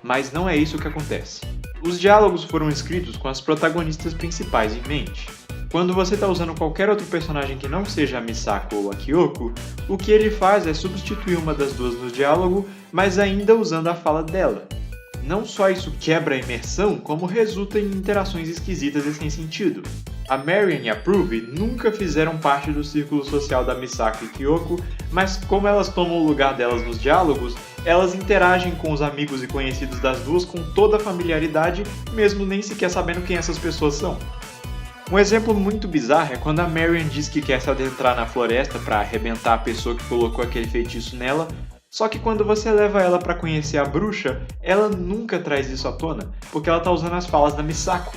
Mas não é isso que acontece. Os diálogos foram escritos com as protagonistas principais em mente. Quando você está usando qualquer outro personagem que não seja a Misako ou a Kyoko, o que ele faz é substituir uma das duas no diálogo, mas ainda usando a fala dela. Não só isso quebra a imersão, como resulta em interações esquisitas e sem sentido. A Marion e a Pruve nunca fizeram parte do círculo social da Misako e Kyoko, mas como elas tomam o lugar delas nos diálogos, elas interagem com os amigos e conhecidos das duas com toda a familiaridade, mesmo nem sequer sabendo quem essas pessoas são. Um exemplo muito bizarro é quando a Marion diz que quer se adentrar na floresta para arrebentar a pessoa que colocou aquele feitiço nela, só que quando você leva ela para conhecer a bruxa, ela nunca traz isso à tona, porque ela tá usando as falas da Misako.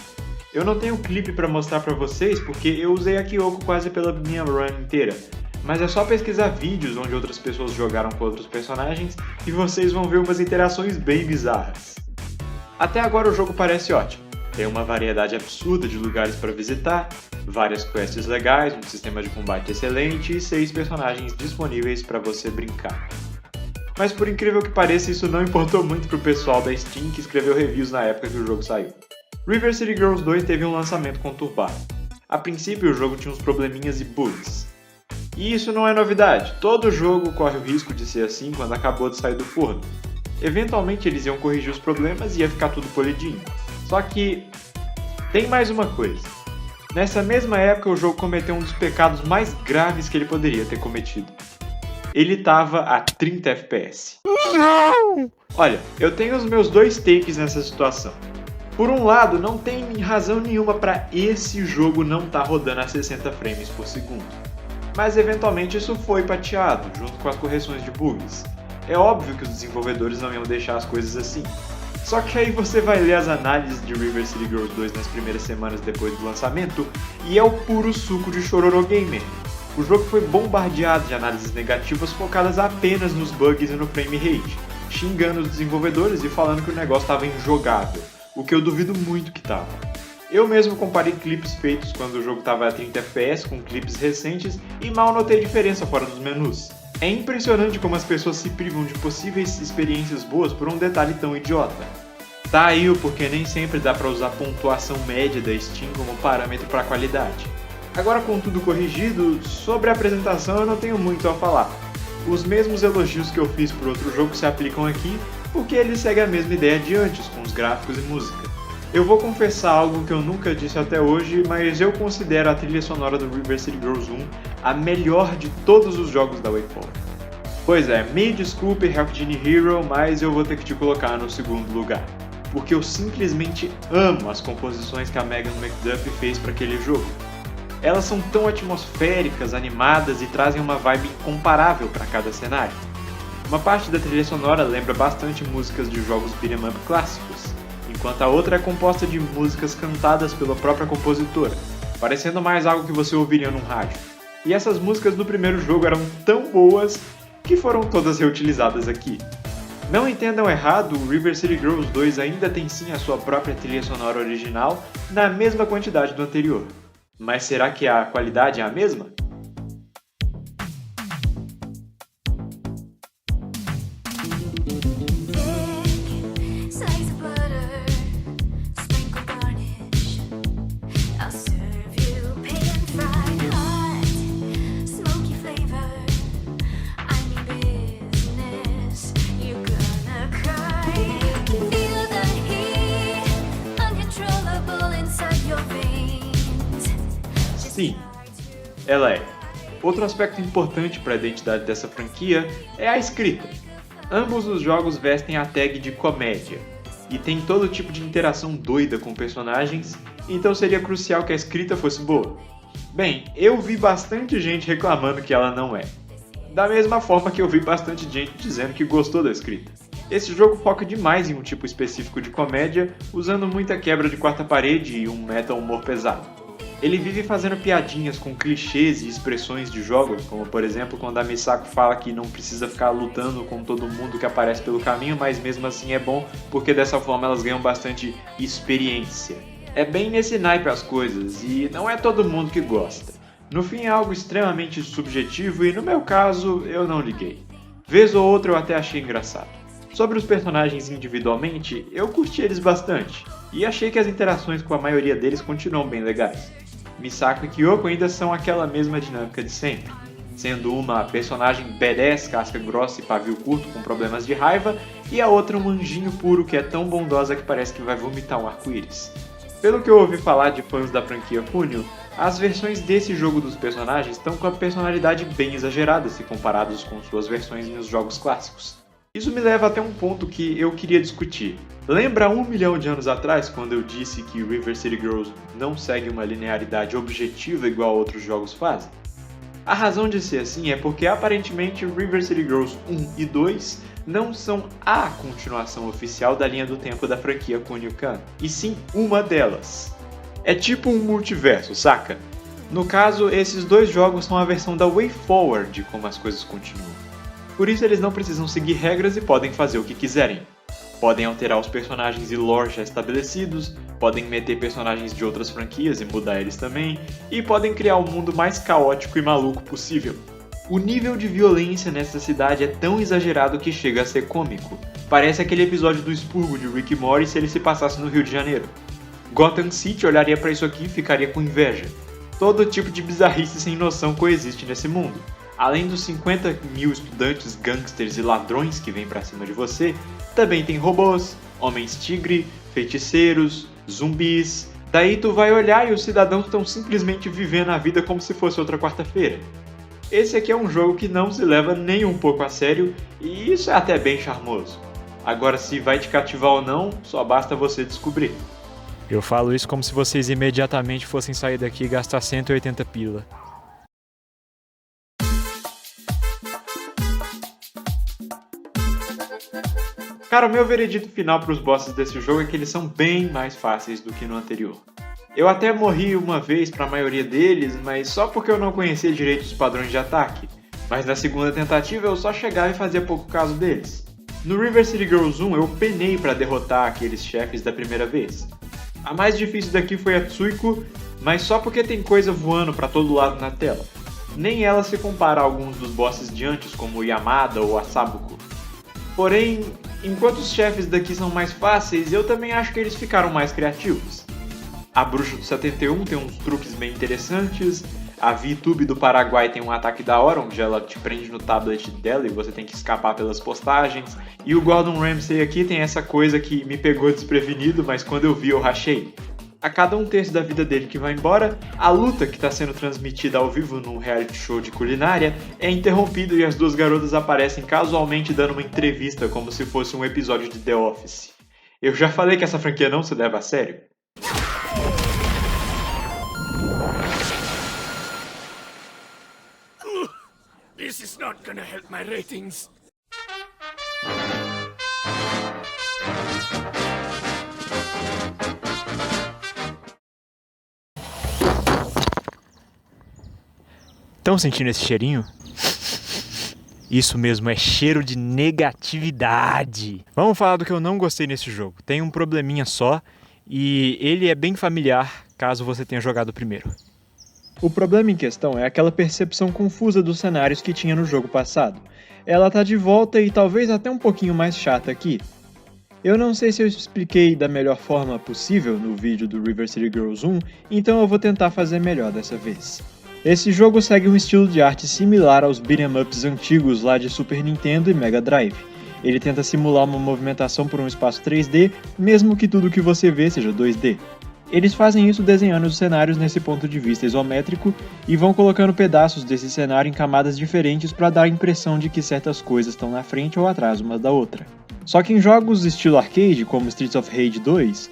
Eu não tenho clipe para mostrar para vocês porque eu usei a Kyoko quase pela minha run inteira, mas é só pesquisar vídeos onde outras pessoas jogaram com outros personagens e vocês vão ver umas interações bem bizarras. Até agora o jogo parece ótimo, tem uma variedade absurda de lugares para visitar, várias quests legais, um sistema de combate excelente e 6 personagens disponíveis para você brincar. Mas por incrível que pareça, isso não importou muito pro pessoal da Steam que escreveu reviews na época que o jogo saiu. River City Girls 2 teve um lançamento conturbado. A princípio o jogo tinha uns probleminhas e bugs. E isso não é novidade, todo jogo corre o risco de ser assim quando acabou de sair do forno. Eventualmente eles iam corrigir os problemas e ia ficar tudo polidinho. Só que tem mais uma coisa. Nessa mesma época o jogo cometeu um dos pecados mais graves que ele poderia ter cometido. Ele tava a 30 FPS. Não! Olha, eu tenho os meus 2 takes nessa situação. Por um lado, não tem razão nenhuma para esse jogo não estar rodando a 60 frames por segundo. Mas eventualmente isso foi pateado, junto com as correções de bugs. É óbvio que os desenvolvedores não iam deixar as coisas assim. Só que aí você vai ler as análises de River City Girls 2 nas primeiras semanas depois do lançamento e é o puro suco de chororô gamer. O jogo foi bombardeado de análises negativas focadas apenas nos bugs e no frame rate, xingando os desenvolvedores e falando que o negócio estava injogável, o que eu duvido muito que estava. Eu mesmo comparei clipes feitos quando o jogo estava a 30 FPS com clipes recentes e mal notei diferença fora dos menus. É impressionante como as pessoas se privam de possíveis experiências boas por um detalhe tão idiota. Tá aí o porquê nem sempre dá pra usar a pontuação média da Steam como parâmetro para qualidade. Agora, com tudo corrigido, sobre a apresentação eu não tenho muito a falar. Os mesmos elogios que eu fiz por outro jogo se aplicam aqui, porque ele segue a mesma ideia de antes, com os gráficos e música. Eu vou confessar algo que eu nunca disse até hoje, mas eu considero a trilha sonora do River City Girls 1 a melhor de todos os jogos da WayForward. Pois é, me desculpe Half Genie Hero, mas eu vou ter que te colocar no segundo lugar, porque eu simplesmente amo as composições que a Megan McDuff fez para aquele jogo. Elas são tão atmosféricas, animadas e trazem uma vibe incomparável para cada cenário. Uma parte da trilha sonora lembra bastante músicas de jogos beat'em up clássicos, enquanto a outra é composta de músicas cantadas pela própria compositora, parecendo mais algo que você ouviria num rádio. E essas músicas do primeiro jogo eram tão boas que foram todas reutilizadas aqui. Não entendam errado, o River City Girls 2 ainda tem sim a sua própria trilha sonora original na mesma quantidade do anterior. Mas será que a qualidade é a mesma? Sim, ela é. Outro aspecto importante para a identidade dessa franquia é a escrita. Ambos os jogos vestem a tag de comédia, e tem todo tipo de interação doida com personagens, então seria crucial que a escrita fosse boa. Bem, eu vi bastante gente reclamando que ela não é. Da mesma forma que eu vi bastante gente dizendo que gostou da escrita. Esse jogo foca demais em um tipo específico de comédia, usando muita quebra de quarta parede e um meta humor pesado. Ele vive fazendo piadinhas com clichês e expressões de jogos, como por exemplo quando a Misako fala que não precisa ficar lutando com todo mundo que aparece pelo caminho, mas mesmo assim é bom porque dessa forma elas ganham bastante experiência. É bem nesse naipe as coisas, e não é todo mundo que gosta. No fim é algo extremamente subjetivo e no meu caso eu não liguei. Vez ou outra eu até achei engraçado. Sobre os personagens individualmente, eu curti eles bastante, e achei que as interações com a maioria deles continuam bem legais. Misako e Kyoko ainda são aquela mesma dinâmica de sempre, sendo uma personagem badass, casca grossa e pavio curto com problemas de raiva, e a outra um anjinho puro que é tão bondosa que parece que vai vomitar um arco-íris. Pelo que eu ouvi falar de fãs da franquia Kunio, as versões desse jogo dos personagens estão com a personalidade bem exagerada se comparados com suas versões nos jogos clássicos. Isso me leva até um ponto que eu queria discutir. Lembra 1 milhão de anos atrás quando eu disse que River City Girls não segue uma linearidade objetiva igual a outros jogos fazem? A razão de ser assim é porque aparentemente River City Girls 1 e 2 não são a continuação oficial da linha do tempo da franquia Kunio-kan, e sim uma delas. É tipo um multiverso, saca? No caso, esses dois jogos são a versão da WayForward de como as coisas continuam. Por isso eles não precisam seguir regras e podem fazer o que quiserem. Podem alterar os personagens e lore já estabelecidos, podem meter personagens de outras franquias e mudar eles também, e podem criar o mundo mais caótico e maluco possível. O nível de violência nessa cidade é tão exagerado que chega a ser cômico. Parece aquele episódio do expurgo de Rick e Morty se ele se passasse no Rio de Janeiro. Gotham City olharia pra isso aqui e ficaria com inveja. Todo tipo de bizarrice sem noção coexiste nesse mundo. Além dos 50 mil estudantes, gangsters e ladrões que vêm pra cima de você, também tem robôs, homens-tigre, feiticeiros, zumbis. Daí tu vai olhar e os cidadãos estão simplesmente vivendo a vida como se fosse outra quarta-feira. Esse aqui é um jogo que não se leva nem um pouco a sério, e isso é até bem charmoso. Agora, se vai te cativar ou não, só basta você descobrir. Eu falo isso como se vocês imediatamente fossem sair daqui e gastar 180 pila. Cara, o meu veredito final para os bosses desse jogo é que eles são bem mais fáceis do que no anterior. Eu até morri uma vez para a maioria deles, mas só porque eu não conhecia direito os padrões de ataque. Mas na segunda tentativa eu só chegava e fazia pouco caso deles. No River City Girls 1 eu penei para derrotar aqueles chefes da primeira vez. A mais difícil daqui foi a Tsuiko, mas só porque tem coisa voando para todo lado na tela. Nem ela se compara a alguns dos bosses de antes, como o Yamada ou a Sabuko. Porém, enquanto os chefes daqui são mais fáceis, eu também acho que eles ficaram mais criativos. A Bruxa do 71 tem uns truques bem interessantes. A VTube do Paraguai tem um ataque da hora, onde ela te prende no tablet dela e você tem que escapar pelas postagens. E o Gordon Ramsay aqui tem essa coisa que me pegou desprevenido, mas quando eu vi eu rachei. A cada 1/3 da vida dele que vai embora, a luta que está sendo transmitida ao vivo num reality show de culinária é interrompida e as duas garotas aparecem casualmente dando uma entrevista como se fosse um episódio de The Office. Eu já falei que essa franquia não se leva a sério? This is not gonna help my ratings. Estão sentindo esse cheirinho? Isso mesmo, é cheiro de negatividade. Vamos falar do que eu não gostei nesse jogo. Tem um probleminha só e ele é bem familiar caso você tenha jogado primeiro. O problema em questão é aquela percepção confusa dos cenários que tinha no jogo passado. Ela tá de volta e talvez até um pouquinho mais chata aqui. Eu não sei se eu expliquei da melhor forma possível no vídeo do River City Girls 1, então eu vou tentar fazer melhor dessa vez. Esse jogo segue um estilo de arte similar aos beat'em ups antigos lá de Super Nintendo e Mega Drive. Ele tenta simular uma movimentação por um espaço 3D, mesmo que tudo que você vê seja 2D. Eles fazem isso desenhando os cenários nesse ponto de vista isométrico e vão colocando pedaços desse cenário em camadas diferentes para dar a impressão de que certas coisas estão na frente ou atrás uma da outra. Só que em jogos estilo arcade, como Streets of Rage 2,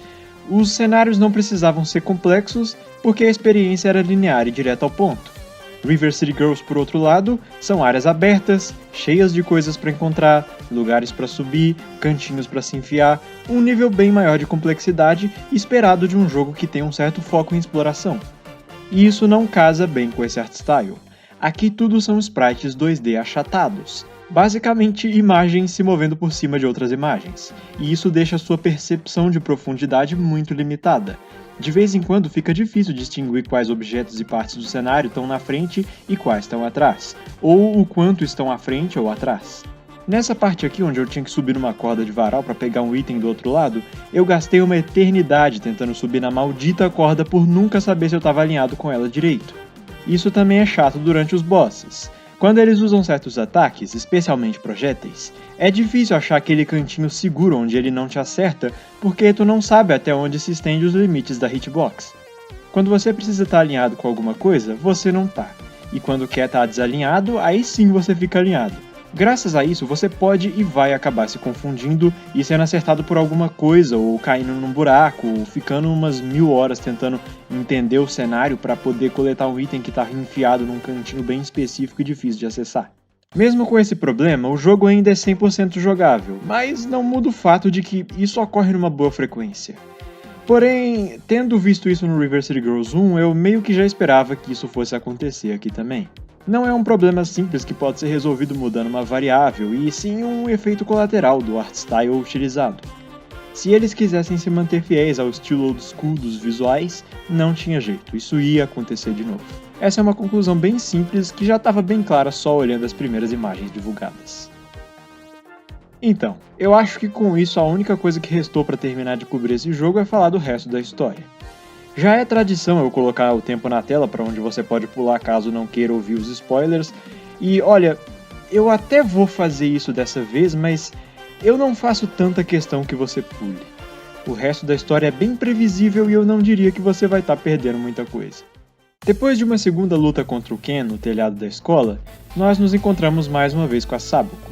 os cenários não precisavam ser complexos porque a experiência era linear e direta ao ponto. River City Girls, por outro lado, são áreas abertas, cheias de coisas para encontrar, lugares para subir, cantinhos para se enfiar, um nível bem maior de complexidade esperado de um jogo que tem um certo foco em exploração. E isso não casa bem com esse art style. Aqui tudo são sprites 2D achatados, basicamente imagens se movendo por cima de outras imagens, e isso deixa sua percepção de profundidade muito limitada. De vez em quando fica difícil distinguir quais objetos e partes do cenário estão na frente e quais estão atrás, ou o quanto estão à frente ou atrás. Nessa parte aqui, onde eu tinha que subir numa corda de varal para pegar um item do outro lado, eu gastei uma eternidade tentando subir na maldita corda por nunca saber se eu estava alinhado com ela direito. Isso também é chato durante os bosses. Quando eles usam certos ataques, especialmente projéteis, é difícil achar aquele cantinho seguro onde ele não te acerta, porque tu não sabe até onde se estende os limites da hitbox. Quando você precisa estar alinhado com alguma coisa, você não tá. E quando quer estar desalinhado, aí sim você fica alinhado. Graças a isso, você pode e vai acabar se confundindo e sendo acertado por alguma coisa, ou caindo num buraco, ou ficando umas 1000 horas tentando entender o cenário para poder coletar um item que está enfiado num cantinho bem específico e difícil de acessar. Mesmo com esse problema, o jogo ainda é 100% jogável, mas não muda o fato de que isso ocorre numa boa frequência. Porém, tendo visto isso no River City Girls 1, eu meio que já esperava que isso fosse acontecer aqui também. Não é um problema simples que pode ser resolvido mudando uma variável, e sim um efeito colateral do art style utilizado. Se eles quisessem se manter fiéis ao estilo old school dos visuais, não tinha jeito, isso ia acontecer de novo. Essa é uma conclusão bem simples que já estava bem clara só olhando as primeiras imagens divulgadas. Então, eu acho que com isso a única coisa que restou para terminar de cobrir esse jogo é falar do resto da história. Já é tradição eu colocar o tempo na tela para onde você pode pular caso não queira ouvir os spoilers, e olha, eu até vou fazer isso dessa vez, mas eu não faço tanta questão que você pule. O resto da história é bem previsível e eu não diria que você vai estar perdendo muita coisa. Depois de uma segunda luta contra o Ken no telhado da escola, nós nos encontramos mais uma vez com a Sabuko.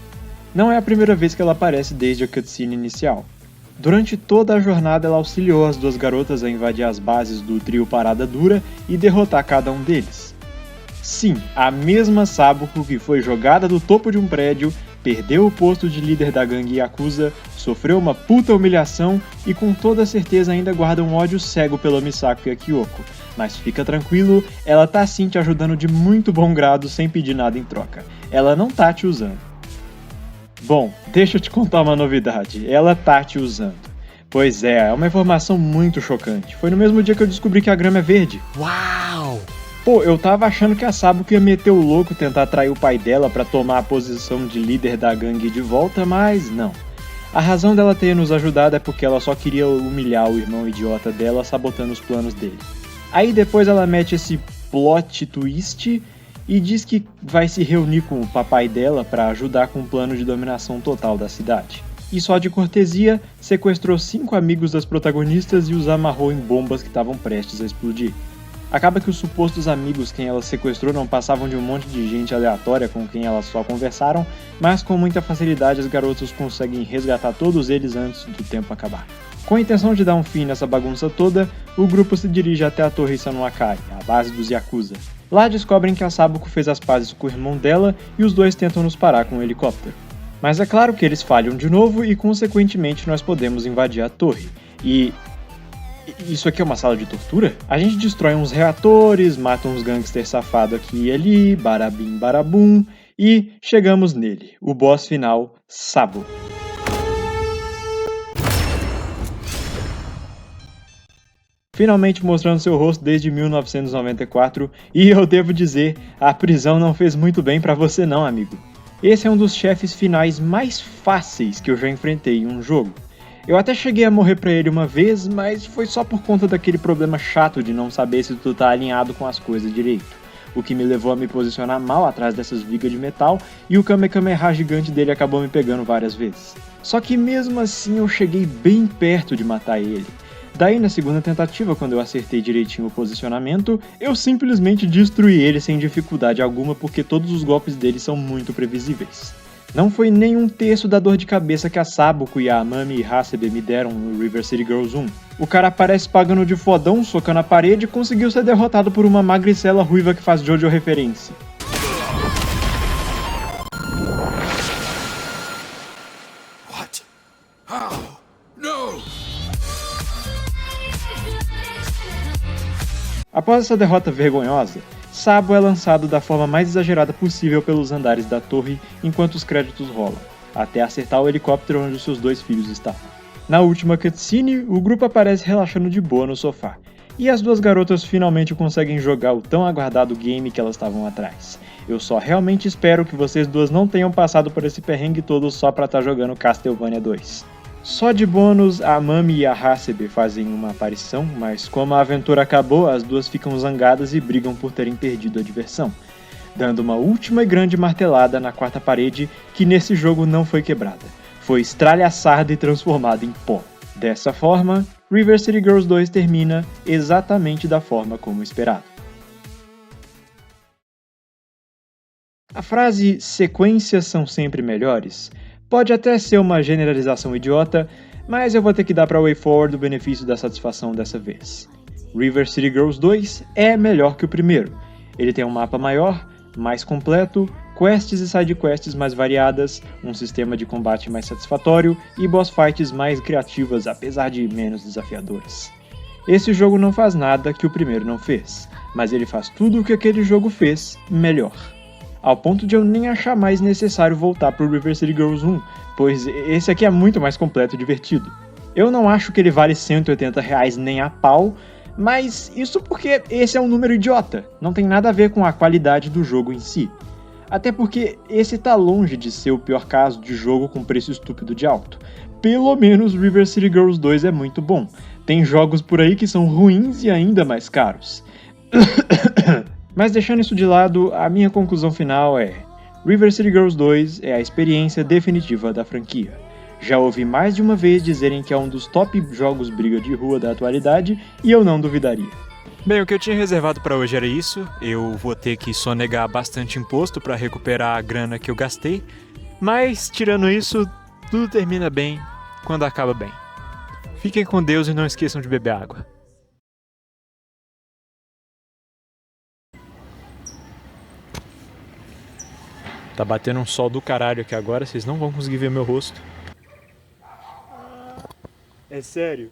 Não é a primeira vez que ela aparece desde a cutscene inicial. Durante toda a jornada ela auxiliou as duas garotas a invadir as bases do trio Parada Dura e derrotar cada um deles. Sim, a mesma Sabuko que foi jogada do topo de um prédio, perdeu o posto de líder da gangue Yakuza, sofreu uma puta humilhação e com toda certeza ainda guarda um ódio cego pelo Misako e a Kyoko. Mas fica tranquilo, ela tá sim te ajudando de muito bom grado sem pedir nada em troca. Ela não tá te usando. Bom, deixa eu te contar uma novidade, ela tá te usando. Pois é uma informação muito chocante. Foi no mesmo dia que eu descobri que a grama é verde. Uau! Pô, eu tava achando que a Sabuko ia meter o louco tentar atrair o pai dela pra tomar a posição de líder da gangue de volta, mas não. A razão dela ter nos ajudado é porque ela só queria humilhar o irmão idiota dela, sabotando os planos dele. Aí depois ela mete esse plot twist e diz que vai se reunir com o papai dela para ajudar com um plano de dominação total da cidade. E só de cortesia, sequestrou 5 amigos das protagonistas e os amarrou em bombas que estavam prestes a explodir. Acaba que os supostos amigos quem ela sequestrou não passavam de um monte de gente aleatória com quem elas só conversaram, mas com muita facilidade as garotas conseguem resgatar todos eles antes do tempo acabar. Com a intenção de dar um fim nessa bagunça toda, o grupo se dirige até a Torre Sanuakari, a base dos Yakuza. Lá descobrem que a Sabuko fez as pazes com o irmão dela e os dois tentam nos parar com um helicóptero. Mas é claro que eles falham de novo e consequentemente nós podemos invadir a torre. E... isso aqui é uma sala de tortura? A gente destrói uns reatores, mata uns gangsters safados aqui e ali, barabim barabum, e chegamos nele, o boss final, Sabo. Finalmente mostrando seu rosto desde 1994, e eu devo dizer, a prisão não fez muito bem pra você não, amigo. Esse é um dos chefes finais mais fáceis que eu já enfrentei em um jogo. Eu até cheguei a morrer pra ele uma vez, mas foi só por conta daquele problema chato de não saber se tu tá alinhado com as coisas direito, o que me levou a me posicionar mal atrás dessas vigas de metal, e o Kamehameha gigante dele acabou me pegando várias vezes. Só que mesmo assim eu cheguei bem perto de matar ele. Daí na segunda tentativa, quando eu acertei direitinho o posicionamento, eu simplesmente destruí ele sem dificuldade alguma porque todos os golpes dele são muito previsíveis. Não foi nem um terço da dor de cabeça que a Sabuko e a Amami Hasebe me deram no River City Girls 1. O cara aparece pagando de fodão, socando a parede e conseguiu ser derrotado por uma magricela ruiva que faz Jojo referência. What? How? No! Após essa derrota vergonhosa, Sabo é lançado da forma mais exagerada possível pelos andares da torre enquanto os créditos rolam, até acertar o helicóptero onde seus 2 filhos estavam. Na última cutscene, o grupo aparece relaxando de boa no sofá, e as 2 garotas finalmente conseguem jogar o tão aguardado game que elas estavam atrás. Eu só realmente espero que vocês 2 não tenham passado por esse perrengue todo só pra estar jogando Castlevania 2. Só de bônus, a Amami e a Hasebe fazem uma aparição, mas como a aventura acabou, as 2 ficam zangadas e brigam por terem perdido a diversão, dando uma última e grande martelada na 4ª parede que nesse jogo não foi quebrada, foi estralhaçada e transformada em pó. Dessa forma, River City Girls 2 termina exatamente da forma como esperado. A frase "sequências são sempre melhores" pode até ser uma generalização idiota, mas eu vou ter que dar pra WayForward o benefício da satisfação dessa vez. River City Girls 2 é melhor que o primeiro. Ele tem um mapa maior, mais completo, quests e sidequests mais variadas, um sistema de combate mais satisfatório e boss fights mais criativas, apesar de menos desafiadoras. Esse jogo não faz nada que o primeiro não fez, mas ele faz tudo o que aquele jogo fez melhor. Ao ponto de eu nem achar mais necessário voltar pro River City Girls 1, pois esse aqui é muito mais completo e divertido. Eu não acho que ele vale R$180 nem a pau, mas isso porque esse é um número idiota, não tem nada a ver com a qualidade do jogo em si. Até porque esse tá longe de ser o pior caso de jogo com preço estúpido de alto. Pelo menos River City Girls 2 é muito bom. Tem jogos por aí que são ruins e ainda mais caros. Mas deixando isso de lado, a minha conclusão final é: River City Girls 2 é a experiência definitiva da franquia. Já ouvi mais de uma vez dizerem que é um dos top jogos briga de rua da atualidade e eu não duvidaria. Bem, o que eu tinha reservado para hoje era isso. Eu vou ter que sonegar bastante imposto para recuperar a grana que eu gastei, mas tirando isso, tudo termina bem quando acaba bem. Fiquem com Deus e não esqueçam de beber água. Tá batendo um sol do caralho aqui agora, vocês não vão conseguir ver meu rosto. É sério?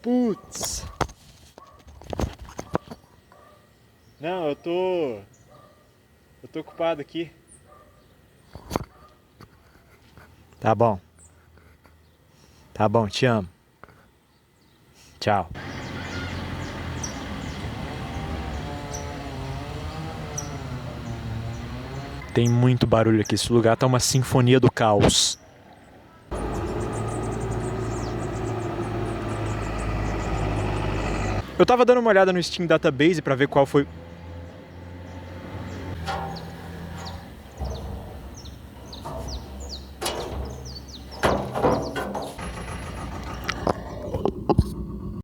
Putz! Não, eu tô ocupado aqui. Tá bom, te amo. Tchau. Tem muito barulho aqui, esse lugar tá uma sinfonia do caos. Eu tava dando uma olhada no Steam Database pra ver qual foi